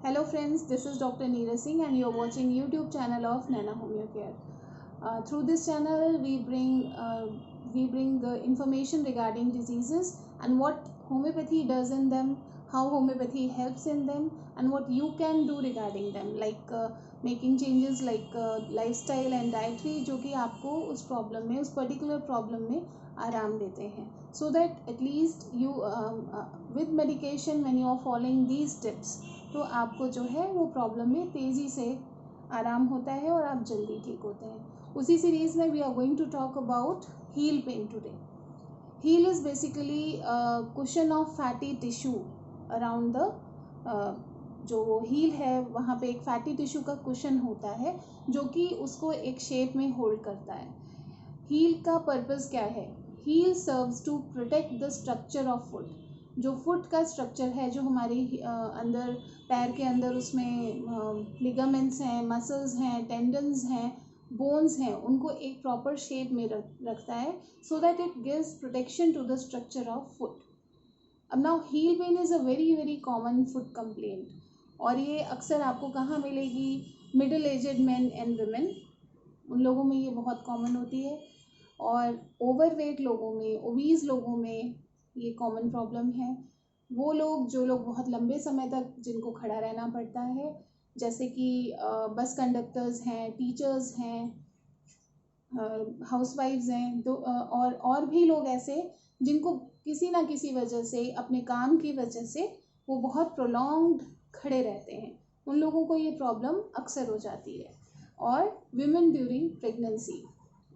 Hello friends, this is Dr. Neeraj Singh and you are watching YouTube channel of Nana Homeo Care. Through this channel, we bring information regarding diseases and what homeopathy does in them, how homeopathy helps in them, and what you can do regarding them, like making changes like lifestyle and dietary, जो कि आपको उस problem में, उस particular problem में आराम देते हैं. So that at least you with medication, when you are following these tips, तो आपको जो है वो प्रॉब्लम में तेज़ी से आराम होता है और आप जल्दी ठीक होते हैं. उसी सीरीज़ में we are going to talk about heel pain today. Heel is basically cushion of fatty tissue around the जो हील है वहाँ पे एक फैटी टिश्यू का कुशन होता है जो कि उसको एक शेप में होल्ड करता है. हील का पर्पस क्या है? Heel serves to protect the structure of foot. जो फुट का स्ट्रक्चर है, जो हमारी अंदर पैर के अंदर उसमें लिगामेंट्स हैं, मसल्स हैं, टेंडन्स हैं, बोन्स हैं, उनको एक प्रॉपर शेप में रखता है so that it gives protection to the structure of foot. अब now heel pain is a very very common foot complaint और ये अक्सर आपको कहाँ मिलेगी? Middle aged man and women, उन लोगों में ये बहुत कॉमन होती है. और ओवरवेट लोगों में, ओबीज लोगों में ये कॉमन प्रॉब्लम है. वो लोग जो लोग बहुत लंबे समय तक जिनको खड़ा रहना पड़ता है, जैसे कि बस कंडक्टर्स हैं, टीचर्स हैं, हाउसवाइफ्स हैं, तो और भी लोग ऐसे जिनको किसी ना किसी वजह से, अपने काम की वजह से वो बहुत प्रोलॉन्ग्ड खड़े रहते हैं, उन लोगों को ये प्रॉब्लम अक्सर हो जाती है. और विमेन ड्यूरिंग प्रेगनेंसी,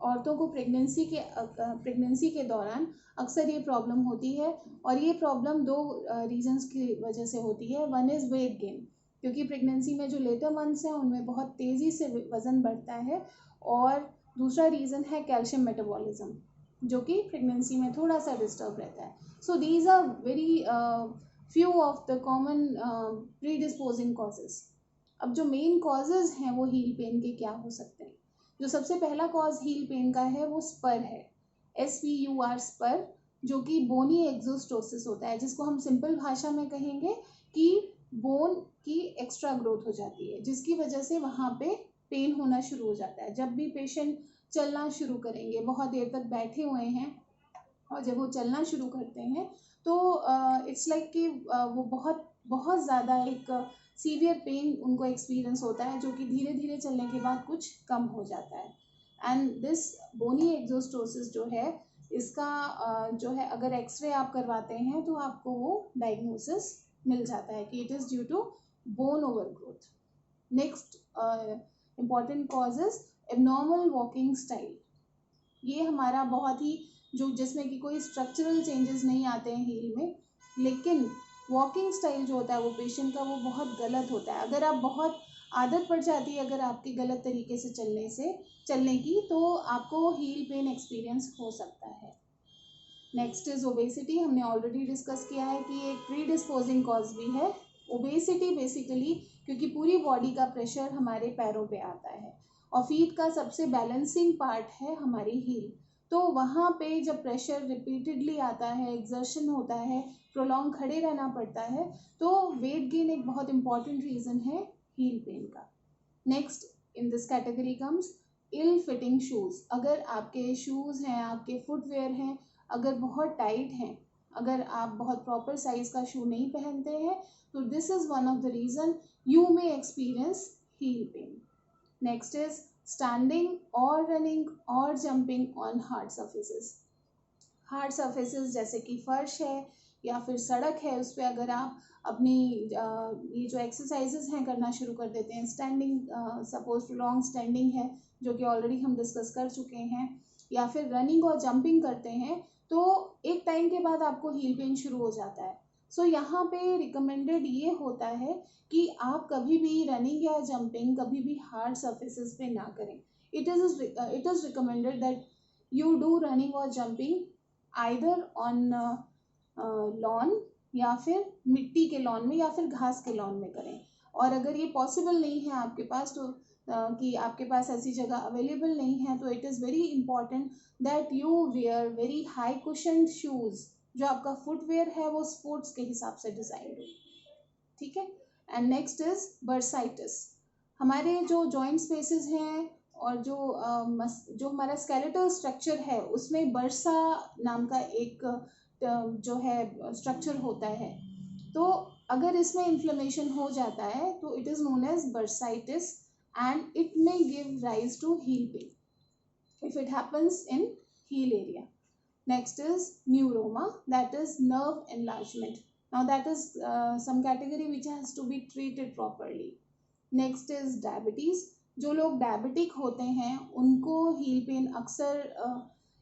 औरतों को प्रेगनेंसी के दौरान अक्सर ये प्रॉब्लम होती है. और ये प्रॉब्लम दो रीजंस की वजह से होती है. वन इज़ वेट गेन, क्योंकि प्रेगनेंसी में जो लेटर मंथ्स हैं उनमें बहुत तेज़ी से वज़न बढ़ता है. और दूसरा रीज़न है कैल्शियम मेटाबॉलिज्म, जो कि प्रेगनेंसी में थोड़ा सा डिस्टर्ब रहता है. So these are very few of the common predisposing causes. अब जो मेन कॉजेज़ हैं वो हील पेन के क्या हो सकते हैं? जो सबसे पहला कॉज हील पेन का है वो स्पर है, SPUR, स्पर, जो कि बोनी एक्सोस्टोसिस होता है, जिसको हम सिंपल भाषा में कहेंगे कि बोन की एक्स्ट्रा ग्रोथ हो जाती है, जिसकी वजह से वहाँ पे पेन होना शुरू हो जाता है. जब भी पेशेंट चलना शुरू करेंगे, बहुत देर तक बैठे हुए हैं और जब वो चलना शुरू करते हैं तो इट्स लाइक कि वो बहुत बहुत ज़्यादा एक सीवियर पेन उनको एक्सपीरियंस होता है, जो कि धीरे धीरे चलने के बाद कुछ कम हो जाता है. एंड दिस बोनी एक्सोस्टोसिस जो है, इसका जो है अगर एक्सरे आप करवाते हैं तो आपको वो डायग्नोसिस मिल जाता है कि it is due to bone overgrowth. Next important causes, abnormal walking style. ये हमारा बहुत ही जिसमें कि कोई स्ट्रक्चरल चेंजेस नहीं आते हैं हील में, लेकिन वॉकिंग स्टाइल जो होता है वो पेशेंट का वो बहुत गलत होता है. अगर आप बहुत आदत पड़ जाती है अगर आपकी गलत तरीके से चलने की, तो आपको हील पेन एक्सपीरियंस हो सकता है. Next is obesity. हमने ऑलरेडी डिस्कस किया है कि एक प्रीडिस्पोजिंग कॉज भी है. ओबेसिटी बेसिकली क्योंकि पूरी बॉडी का प्रेशर हमारे पैरों पे आता है और फीट का सबसे बैलेंसिंग पार्ट है हमारी हील. तो वहाँ पे जब प्रेशर रिपीटेडली आता है, एक्सर्शन होता है, प्रोलॉन्ग खड़े रहना पड़ता है, तो वेट गेन एक बहुत इंपॉर्टेंट रीज़न है हील पेन का. Next in this category comes ill fitting shoes. अगर आपके शूज़ हैं, आपके फुटवेयर हैं, अगर बहुत टाइट हैं, अगर आप बहुत प्रॉपर साइज़ का शू नहीं पहनते हैं, तो this is one of the reason you may experience heal pen. Next is standing और रनिंग और jumping on hard surfaces. Hard surfaces जैसे कि फर्श है या फिर सड़क है, उस पर अगर आप अपनी ये जो एक्सरसाइजेस हैं करना शुरू कर देते हैं, स्टैंडिंग, सपोज लॉन्ग स्टैंडिंग है जो कि ऑलरेडी हम डिस्कस कर चुके हैं, या फिर रनिंग और जंपिंग करते हैं, तो एक टाइम के बाद आपको हील पेन शुरू हो जाता है. सो यहाँ पे रिकमेंडेड ये होता है कि आप कभी भी रनिंग या जंपिंग कभी भी हार्ड सर्फेसेस पे ना करें. It is recommended that you do running और जंपिंग आइदर ऑन लॉन, या फिर मिट्टी के लॉन में, या फिर घास के लॉन में करें. और अगर ये पॉसिबल नहीं है आपके पास, तो कि आपके पास ऐसी जगह अवेलेबल नहीं है, तो it is very important that you wear very high cushion shoes. जो आपका फुटवेयर है वो स्पोर्ट्स के हिसाब से डिज़ाइन हो. ठीक है. And next is bursitis. हमारे जो जॉइंट स्पेसेस हैं और जो हमारा स्केलेटल स्ट्रक्चर है उसमें बर्सा नाम का एक जो है स्ट्रक्चर होता है। तो अगर इसमें इन्फ्लेमेशन हो जाता है तो it is known as bursitis and it may give rise to heel pain if it happens in heel area. Next is neuroma, that is nerve enlargement. Now that is some category which has to be treated properly. Next is diabetes. जो लोग diabetic होते हैं उनको heal pen अक्सर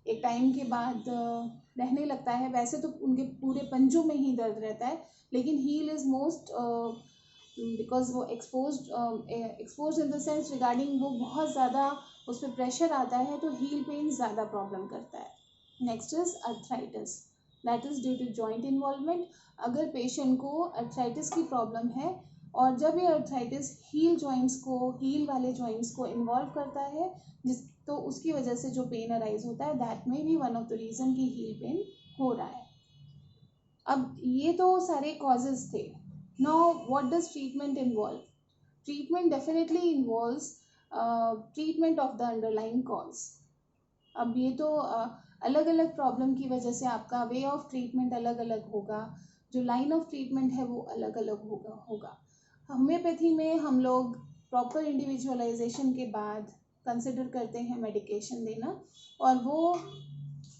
एक time के बाद रहने लगता है। वैसे तो उनके पूरे पंजों में ही दर्द रहता है, लेकिन हील इज मोस्ट बिकॉज वो expose in the sense regarding वो बहुत ज़्यादा उस पर प्रेशर आता है, तो हील पेन ज़्यादा प्रॉब्लम करता है। Next is arthritis, that is due to joint involvement. अगर पेशेंट को अर्थराइटिस की प्रॉब्लम है और जब ये अर्थराइटिस हील वाले जॉइंट्स को इन्वॉल्व करता है तो उसकी वजह से जो पेन अराइज होता है, दैट में भी वन ऑफ द रीज़न की हील पेन हो रहा है। अब ये तो सारे कॉजेज थे। Now what does treatment involve? Treatment definitely involves treatment of the underlying cause. अब ये तो अलग अलग प्रॉब्लम की वजह से आपका वे ऑफ ट्रीटमेंट अलग अलग होगा, जो लाइन ऑफ ट्रीटमेंट है वो अलग अलग होगा। होम्योपैथी में हम लोग प्रॉपर इंडिविजुअलाइजेशन के बाद कंसिडर करते हैं मेडिकेशन देना, और वो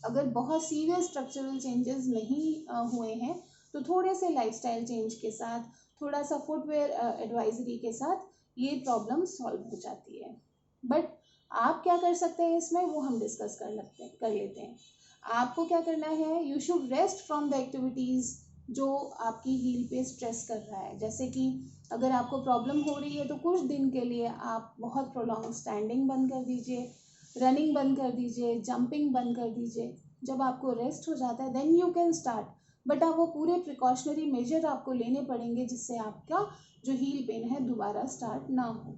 अगर बहुत सीरियस स्ट्रक्चरल चेंजेस नहीं हुए हैं तो थोड़े से लाइफस्टाइल चेंज के साथ, थोड़ा सा फुटवेयर एडवाइजरी के साथ ये प्रॉब्लम सॉल्व हो जाती है। बट आप क्या कर सकते हैं इसमें, वो हम डिस्कस कर लेते हैं। आपको क्या करना है, you should rest from the activities जो आपकी हील पे स्ट्रेस कर रहा है। जैसे कि अगर आपको प्रॉब्लम हो रही है तो कुछ दिन के लिए आप बहुत प्रोलॉन्ग स्टैंडिंग बंद कर दीजिए, रनिंग बंद कर दीजिए, जंपिंग बंद कर दीजिए। जब आपको रेस्ट हो जाता है then you can start, but आप वो पूरे प्रिकॉशनरी मेजर आपको लेने पड़ेंगे जिससे आपका जो हील पेन है दोबारा स्टार्ट ना हो।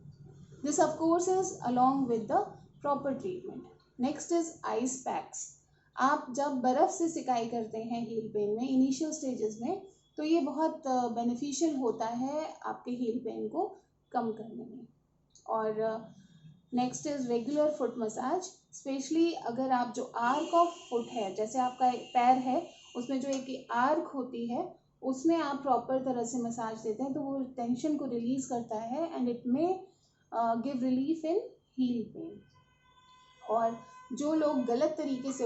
This of course is along with the proper treatment. Next is ice packs. आप जब बर्फ़ से सिकाई करते हैं हील पेन में इनिशियल स्टेजेस में, तो ये बहुत बेनिफिशियल होता है आपके हील पेन को कम करने में। और next is regular foot massage, specially अगर आप जो आर्क ऑफ फुट है, जैसे आपका एक पैर है उसमें जो एक आर्क होती है, उसमें आप प्रॉपर तरह से मसाज देते हैं तो वो टेंशन को रिलीज करता है एंड इट में give relief in heal pen. और जो लोग गलत तरीके से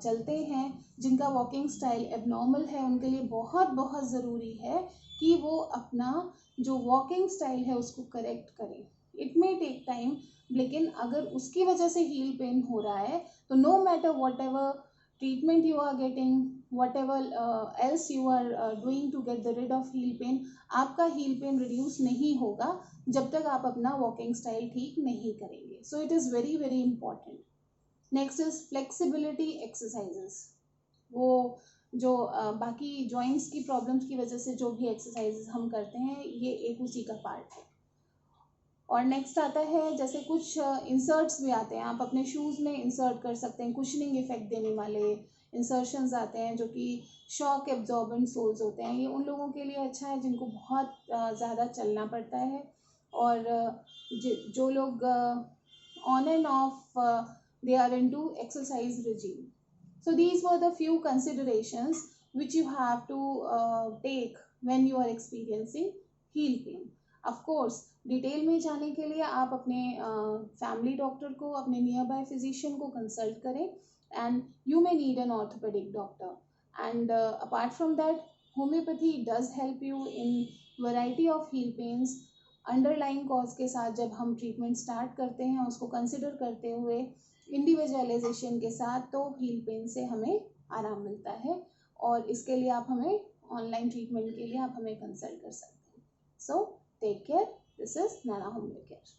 चलते हैं, जिनका वॉकिंग स्टाइल एबनॉर्मल है, उनके लिए बहुत बहुत ज़रूरी है कि वो अपना जो वॉकिंग स्टाइल है उसको करेक्ट करें। इट मे टेक टाइम, लेकिन अगर उसकी वजह से हील पेन हो रहा है तो no matter what ever treatment you are getting, whatever else you are doing to get the rid of heel pain, आपका हील पेन रिड्यूस नहीं होगा जब तक आप अपना वॉकिंग स्टाइल ठीक नहीं करेंगे। So it is very very important. Next is flexibility exercises. वो जो बाकी जॉइंट्स की प्रॉब्लम्स की वजह से जो भी एक्सरसाइजेस हम करते हैं, ये एक उसी का पार्ट है। और नेक्स्ट आता है, जैसे कुछ इंसर्ट्स भी आते हैं, आप अपने शूज़ में इंसर्ट कर सकते हैं, कुशनिंग इफेक्ट देने वाले इंसर्शंस आते हैं जो कि शॉक एब्जॉर्बेंट सोल्स होते हैं। ये उन लोगों के लिए अच्छा है जिनको बहुत ज़्यादा चलना पड़ता है, और जो लोग on end of they are into exercise regime. So these were the few considerations which you have to take when you are experiencing heel pain. Of course, detail में जाने के लिए आप अपने फैमिली डॉक्टर को, अपने नियर बाय फिजिशियन को consult करें, and you may need an orthopaedic doctor. And apart from that, homeopathy does help you in variety of heel pains. Underlying cause के साथ जब हम ट्रीटमेंट स्टार्ट करते हैं, उसको कंसिडर करते हुए इंडिविजुअलाइजेशन के साथ, तो हील पेन से हमें आराम मिलता है। और इसके लिए आप हमें ऑनलाइन ट्रीटमेंट के लिए आप हमें कंसल्ट कर सकते हैं। So take care, this is Naina homeo care.